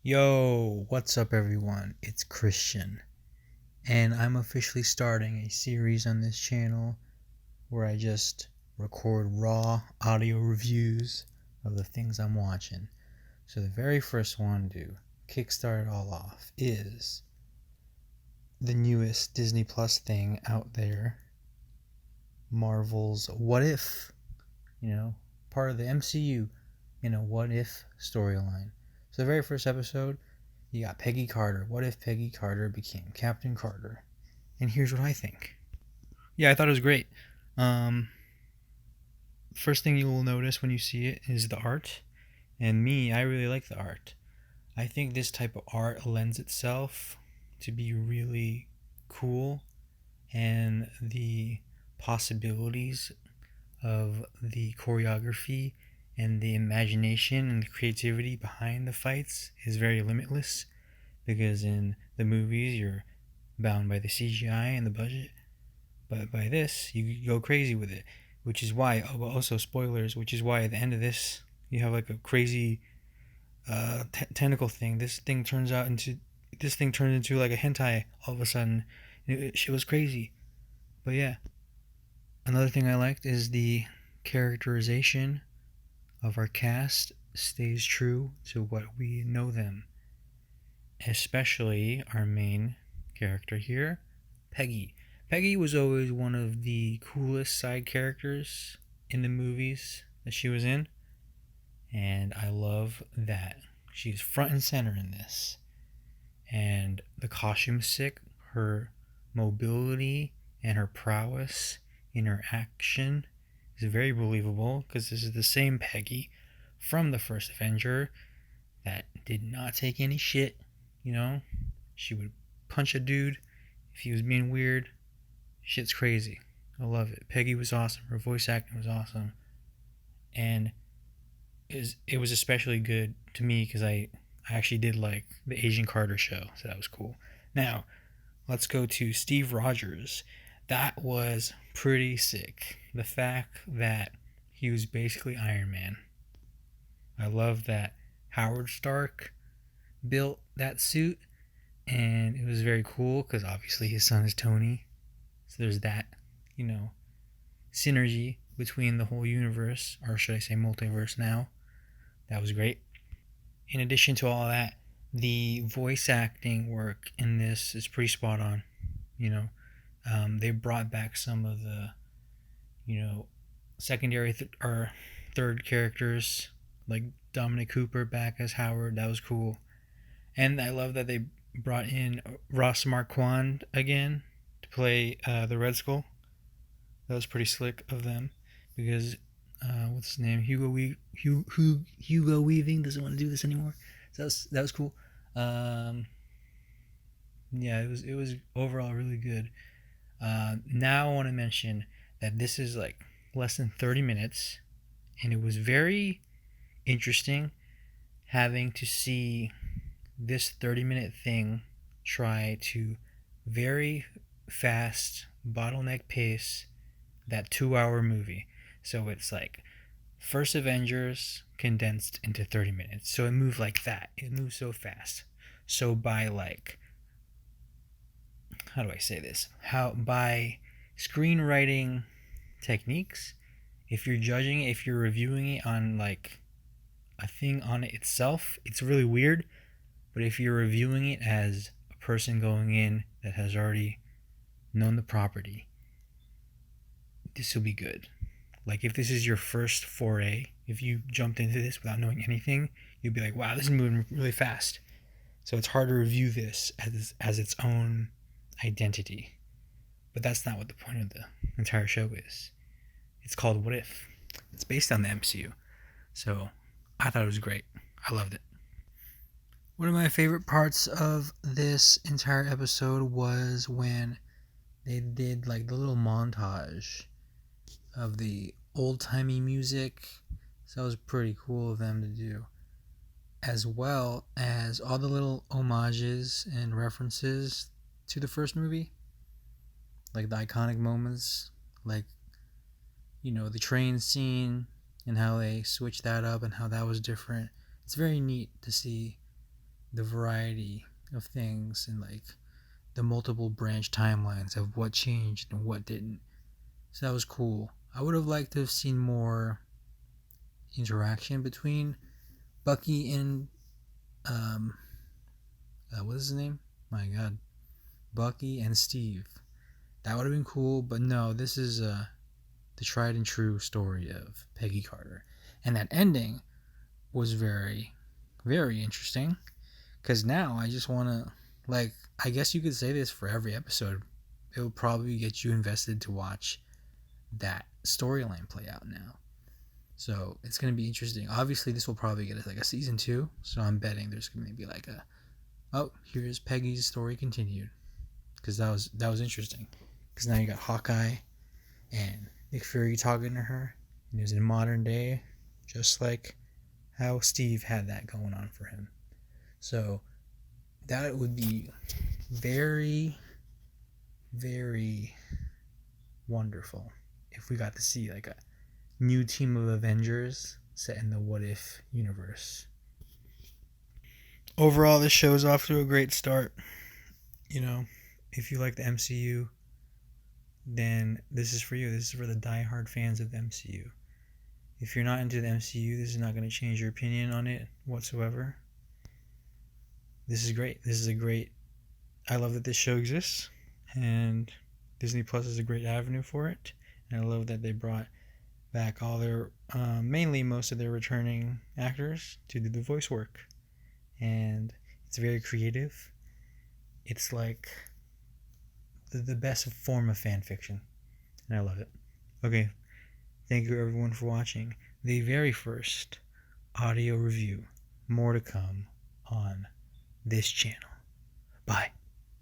Yo, what's up, everyone? It's Christian, and I'm officially starting a series on this channel where I just record raw audio reviews of the things I'm watching. So, the very first one to kickstart it all off is the newest Disney Plus thing out there, Marvel's What If, part of the MCU in a What If storyline. So, the very first episode, you got Peggy Carter. What if Peggy Carter became Captain Carter? And here's what I think. Yeah, I thought it was great. Um, First thing you will notice when you see it is the art. And me, I really like the art. I think this type of art lends itself to be really cool, and the possibilities of the choreography and the imagination and the creativity behind the fights is very limitless, because in the movies you're bound by the CGI and the budget, but by this you go crazy with it, which is why, also spoilers, which is why at the end of this you have like a crazy tentacle thing. This thing turns into like a hentai all of a sudden. Shit was crazy. But yeah, another thing I liked is the characterization of our cast stays true to what we know them, especially our main character here, Peggy. Peggy was always one of the coolest side characters in the movies that she was in, and I love that she's front and center in this. And the costume's sick, her mobility and her prowess in her action is very believable, because this is the same Peggy from the first Avenger that did not take any shit. She would punch a dude if he was being weird. Shit's crazy. I love it. Peggy was awesome. Her voice acting was awesome. And it was especially good to me because I actually did like the Agent Carter show, so that was cool. Now, let's go to Steve Rogers. That was pretty sick. The fact that he was basically Iron Man. I love that Howard Stark built that suit, and it was very cool because obviously his son is Tony. So there's that, synergy between the whole universe, or should I say multiverse now. That was great. In addition to all that, the voice acting work in this is pretty spot on. They brought back some of the, secondary or third characters, like Dominic Cooper back as Howard. That was cool. And I love that they brought in Ross Marquand again to play the Red Skull. That was pretty slick of them, because what's his name? Hugo Weaving doesn't want to do this anymore. So that was cool. Yeah, it was overall really good. Now I want to mention that this is like less than 30 minutes, and it was very interesting having to see this 30-minute thing try to very fast bottleneck pace that 2-hour movie. So it's like first Avengers condensed into 30 minutes. So it moved like that. It moved so fast. So by like, how do I say this? By screenwriting techniques, if you're reviewing it on like a thing on it itself, it's really weird. But if you're reviewing it as a person going in that has already known the property, this will be good. Like if this is your first foray, if you jumped into this without knowing anything, you'd be like, wow, this is moving really fast. So it's hard to review this as its own identity. But that's not what the point of the entire show is. It's called What If. It's based on the MCU. So I thought it was great. I loved it. One of my favorite parts of this entire episode was when they did like the little montage of the old-timey music. So that was pretty cool of them to do, as well as all the little homages and references to the first movie, like the iconic moments, like the train scene and how they switched that up and how that was different. It's very neat to see the variety of things and like the multiple branch timelines of what changed and what didn't. So that was cool. I would have liked to have seen more interaction between Bucky and um, what is his name? My God, Bucky and Steve. That would have been cool, but no. This is the tried and true story of Peggy Carter, and that ending was very, very interesting. Because now I just want to, like, I guess you could say this for every episode. It will probably get you invested to watch that storyline play out now. So it's going to be interesting. Obviously, this will probably get us like a season 2. So I'm betting there's going to be like a, oh, here's Peggy's story continued. Because that was interesting. Because now you got Hawkeye and Nick Fury talking to her. And it was in modern day, just like how Steve had that going on for him. So that would be very, very wonderful if we got to see like a new team of Avengers set in the What If universe. Overall, this show is off to a great start. You know, if you like the MCU, then this is for you. This is for the die-hard fans of the MCU. If you're not into the MCU, this is not going to change your opinion on it whatsoever. This is great. This is a great. I love that this show exists, and Disney Plus is a great avenue for it. And I love that they brought back all their, mainly most of their returning actors to do the voice work. And it's very creative. It's like the best form of fan fiction, and I love it. Okay, thank you everyone for watching the very first audio review. More to come on this channel. Bye.